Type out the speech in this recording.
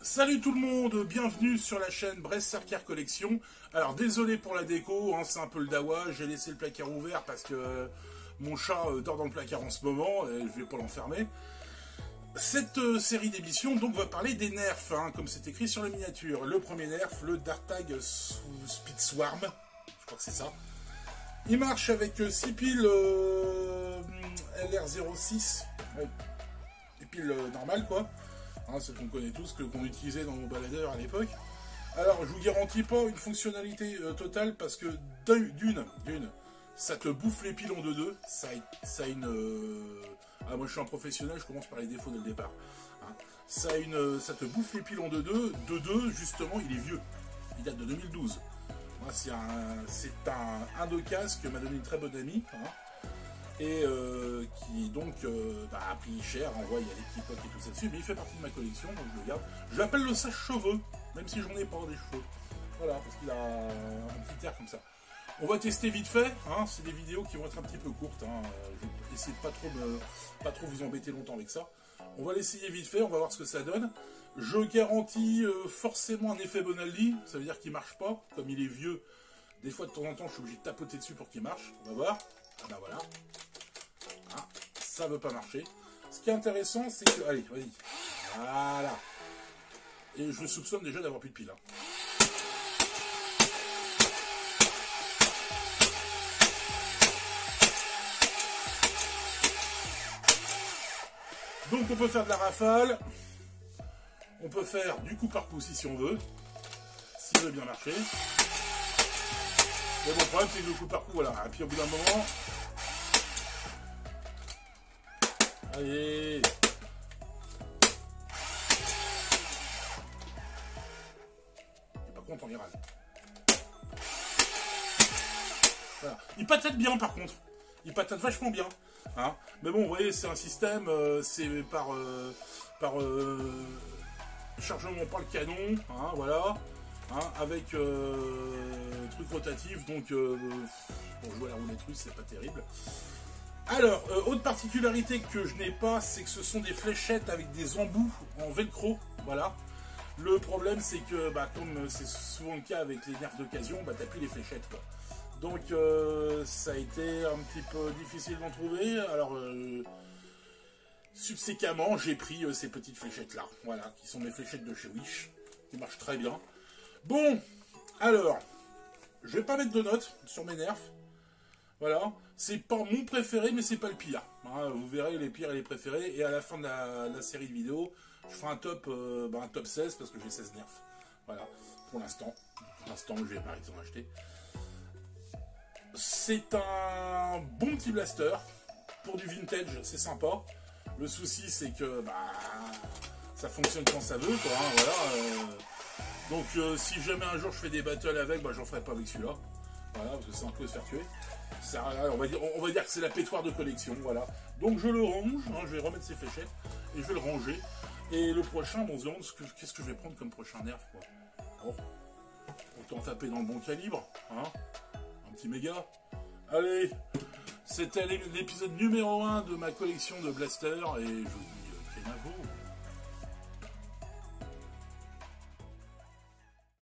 Salut tout le monde, bienvenue sur la chaîne Brest Sarkar Collection. Alors désolé pour la déco, hein, c'est un peu le dawa, j'ai laissé le placard ouvert parce que mon chat dort dans le placard en ce moment et je vais pas l'enfermer. Cette série d'émissions donc va parler des nerfs, hein, comme c'est écrit sur la miniature. Le premier nerf, le Dartag Speed Swarm, je crois que c'est ça. Il marche avec 6 piles LR06, des piles normales quoi. Hein, ce qu'on connaît tous, qu'on utilisait dans nos baladeurs à l'époque. Alors, je vous garantis pas une fonctionnalité totale parce que d'une, ça te bouffe les piles en 2-2. Ça a une. Ah, moi je suis un professionnel, je commence par les défauts dès le départ. Hein. Ça te bouffe les piles en 2-2. 2-2, justement, il est vieux. Il date de 2012. Moi, c'est un de casque que m'a donné une très bonne amie. Hein. Et qui donc a pris cher, en vrai il y a des petits potes et tout ça dessus, mais il fait partie de ma collection, donc je le garde. Je l'appelle le sèche-cheveux, même si j'en ai pas des cheveux. Voilà, parce qu'il a un petit air comme ça. On va tester vite fait, hein, c'est des vidéos qui vont être un petit peu courtes, hein. Je vais essayer de pas trop vous embêter longtemps avec ça. On va l'essayer vite fait, on va voir ce que ça donne. Je garantis forcément un effet Bonaldi, ça veut dire qu'il marche pas, comme il est vieux. Des fois de temps en temps je suis obligé de tapoter dessus pour qu'il marche, on va voir. Ah bah voilà. Ah, ça veut pas marcher. Ce qui est intéressant, c'est que... Allez, vas-y. Voilà. Et je soupçonne déjà d'avoir plus de piles. Hein. Donc on peut faire de la rafale. On peut faire du coup par coup si on veut. S'il veut bien marcher. Mais bon, le problème c'est que le coup par coup, voilà. Et puis au bout d'un moment... Allez. Et par contre on y râle. Voilà. Il patate bien par contre. Il patate vachement bien. Hein. Mais bon, vous voyez, c'est un système, c'est par chargement par le canon, hein, voilà. Hein, avec truc rotatif, donc pour jouer à la roulette russe, c'est pas terrible. Alors, autre particularité que je n'ai pas, c'est que ce sont des fléchettes avec des embouts en velcro, voilà. Le problème, c'est que, comme c'est souvent le cas avec les nerfs d'occasion, t'as plus les fléchettes, quoi. Donc, ça a été un petit peu difficile d'en trouver. Alors, subséquemment, j'ai pris ces petites fléchettes-là, voilà, qui sont mes fléchettes de chez Wish, qui marchent très bien. Bon, alors, je vais pas mettre de notes sur mes nerfs. Voilà, c'est pas mon préféré, mais c'est pas le pire. Hein, vous verrez les pires et les préférés. Et à la fin de la série de vidéos, je ferai un top 16 parce que j'ai 16 nerfs. Voilà, pour l'instant. Pour l'instant, je vais m'arrêter d'en acheter. C'est un bon petit blaster. Pour du vintage, c'est sympa. Le souci, c'est que ça fonctionne quand ça veut, quoi. Hein, voilà. Donc, si jamais un jour je fais des battles avec, j'en ferai pas avec celui-là. Voilà, parce que c'est un peu se faire tuer. Ça, on va dire que c'est la pétoire de collection, voilà. Donc je le range, hein, je vais remettre ces fléchettes et je vais le ranger. Et le prochain, on se demande qu'est-ce que je vais prendre comme prochain nerf, quoi. Bon, autant taper dans le bon calibre, hein. Un petit méga. Allez, c'était l'épisode numéro 1 de ma collection de blasters et je vous dis